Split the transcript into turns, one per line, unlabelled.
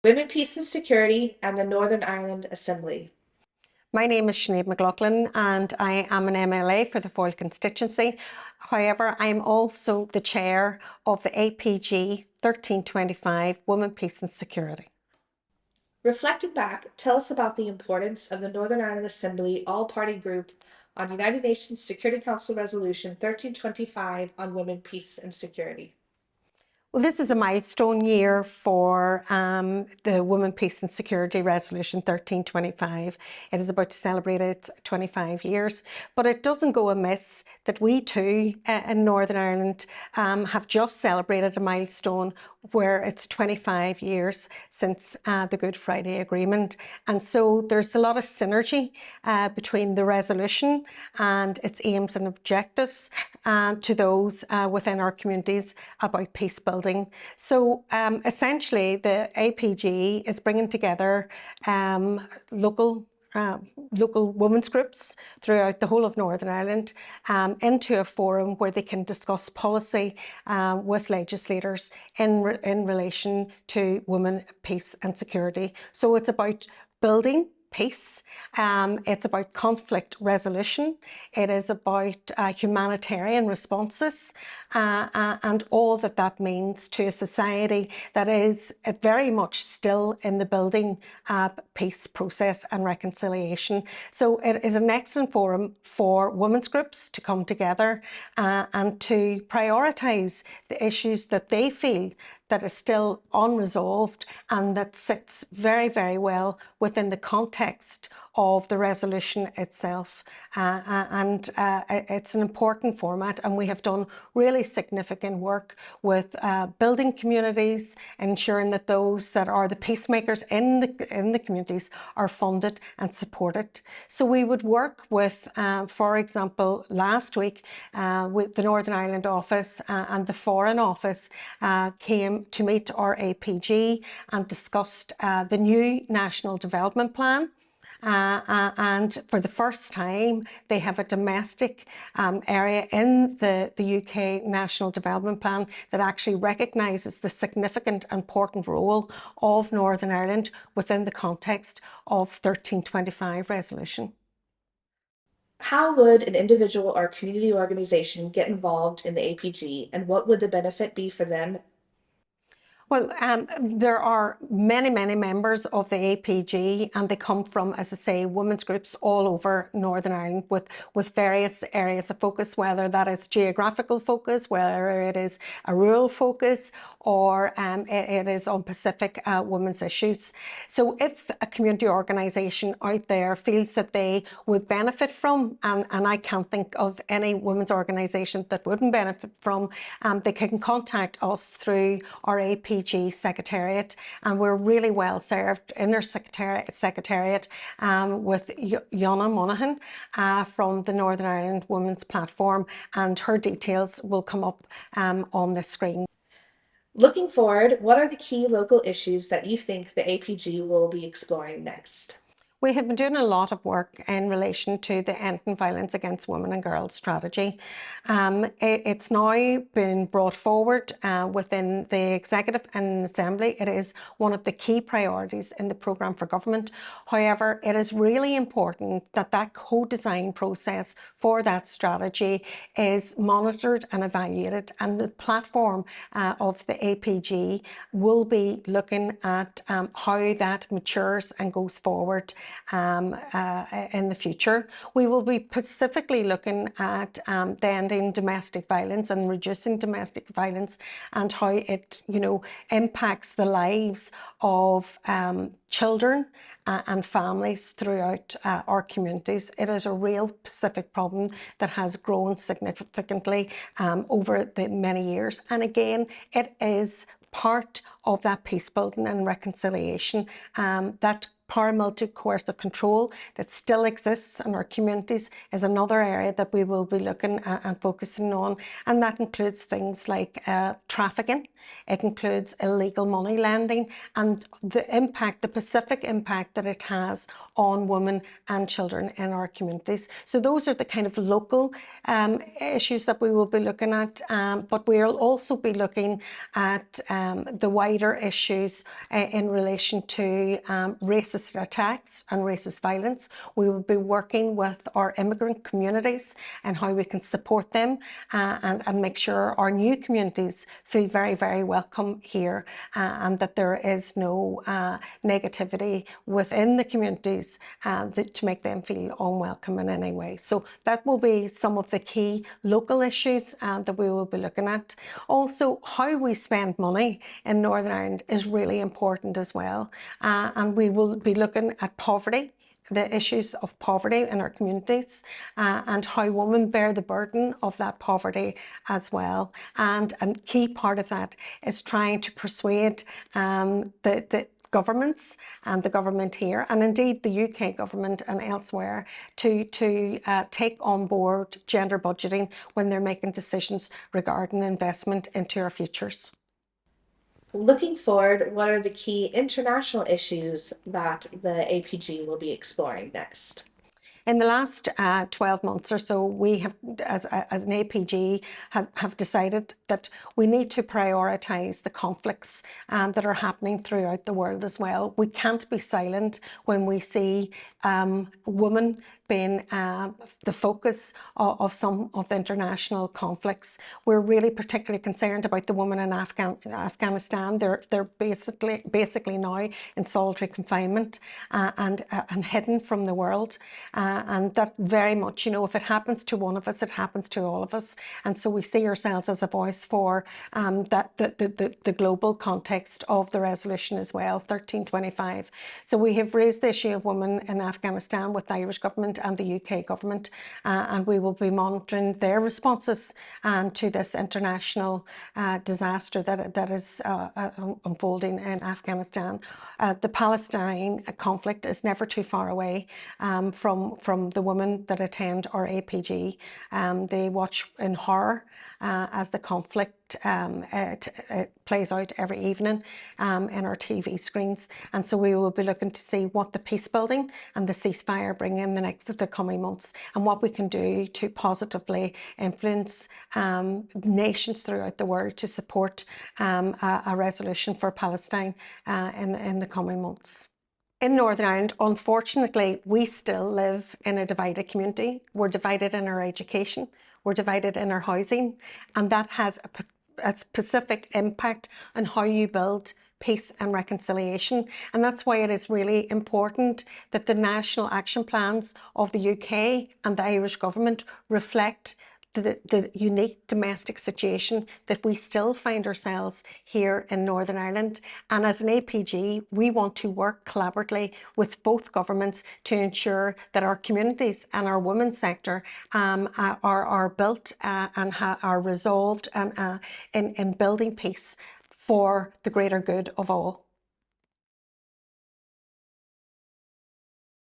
Women, Peace and Security, and the Northern Ireland Assembly.
My name is Sinéad McLaughlin and I am an MLA for the Foyle constituency. However, I am also the chair of the APG 1325 Women, Peace and Security.
Reflecting back, tell us about the importance of the Northern Ireland Assembly all-party group on United Nations Security Council Resolution 1325 on Women, Peace and Security.
Well, this is a milestone year for the Women, Peace and Security Resolution 1325. It is about to celebrate its 25 years, but it doesn't go amiss that we too in Northern Ireland have just celebrated a milestone where it's 25 years since the Good Friday Agreement. And so there's a lot of synergy between the resolution and its aims and objectives to those within our communities about peace building. So essentially the APG is bringing together local women's groups throughout the whole of Northern Ireland into a forum where they can discuss policy with legislators in relation to women, peace and security. So it's about building peace, it's about conflict resolution, it is about humanitarian responses and all that that means to a society that is very much still in the building peace process and reconciliation. So it is an excellent forum for women's groups to come together and to prioritise the issues that they feel that is still unresolved and that sits very, very well within the context of the resolution itself. It's an important format, and we have done really significant work with building communities, ensuring that those that are the peacemakers in the communities are funded and supported. So we would work with, for example, last week with the Northern Ireland office and the Foreign Office came to meet our APG and discussed the new National Development Plan. And for the first time, they have a domestic area in the UK National Development Plan that actually recognises the significant, important role of Northern Ireland within the context of 1325 resolution.
How would an individual or community organization get involved in the APG, and what would the benefit be for them?
Well, there are many members of the APG, and they come from, as I say, women's groups all over Northern Ireland with various areas of focus, whether that is geographical focus, whether it is a rural focus, or it is on Pacific women's issues. So if a community organisation out there feels that they would benefit from, and I can't think of any women's organisation that wouldn't benefit from, they can contact us through our APG Secretariat, and we're really well served in our Secretariat with Jonna Monaghan from the Northern Ireland Women's Platform, and her details will come up on the screen.
Looking forward, what are the key local issues that you think the APG will be exploring next?
We have been doing a lot of work in relation to the Ending Violence Against Women and Girls strategy. It's now been brought forward within the Executive and Assembly. It is one of the key priorities in the programme for government. However, it is really important that that co-design process for that strategy is monitored and evaluated, and the platform of the APG will be looking at how that matures and goes forward in the future. We will be specifically looking at the ending domestic violence and reducing domestic violence, and how it, impacts the lives of children and families throughout our communities. It is a real specific problem that has grown significantly over the many years. And again, it is part of that peace building and reconciliation that paramilitary coercive control that still exists in our communities is another area that we will be looking at and focusing on, and that includes things like trafficking. It includes illegal money lending and the specific impact that it has on women and children in our communities. So those are the kind of local issues that we will be looking at, but we'll also be looking at the wider issues in relation to racist attacks and racist violence. We will be working with our immigrant communities and how we can support them and make sure our new communities feel very, very welcome here, and that there is no negativity within the communities to make them feel unwelcome in any way. So that will be some of the key local issues that we will be looking at. Also, how we spend money in Northern Ireland is really important as well. And we will be looking at poverty, the issues of poverty in our communities, and how women bear the burden of that poverty as well. And a key part of that is trying to persuade the governments and the government here, and indeed the UK government and elsewhere, to take on board gender budgeting when they're making decisions regarding investment into our futures.
Looking forward, what are the key international issues that the APG will be exploring next?
In the last 12 months or so, we have, as an APG, have decided that we need to prioritise the conflicts that are happening throughout the world as well. We can't be silent when we see women being the focus of some of the international conflicts. We're really particularly concerned about the women in Afghanistan. They're basically now in solitary confinement and hidden from the world. And that very much, you know, if it happens to one of us, it happens to all of us. And so we see ourselves as a voice for the global context of the resolution as well, 1325. So we have raised the issue of women in Afghanistan with the Irish government and the UK government, and we will be monitoring their responses to this international disaster that is unfolding in Afghanistan. The Palestine conflict is never too far away from the women that attend our APG. They watch in horror as the conflict it plays out every evening in our TV screens. And so we will be looking to see what the peace building and the ceasefire bring in the coming months, and what we can do to positively influence nations throughout the world to support a resolution for Palestine in the coming months. In Northern Ireland, unfortunately, we still live in a divided community. We're divided in our education, we're divided in our housing, and that has a specific impact on how you build peace and reconciliation. And that's why it is really important that the national action plans of the UK and the Irish government reflect the unique domestic situation that we still find ourselves here in Northern Ireland. And as an APG, we want to work collaboratively with both governments to ensure that our communities and our women's sector are built and are resolved in building peace for the greater good of all.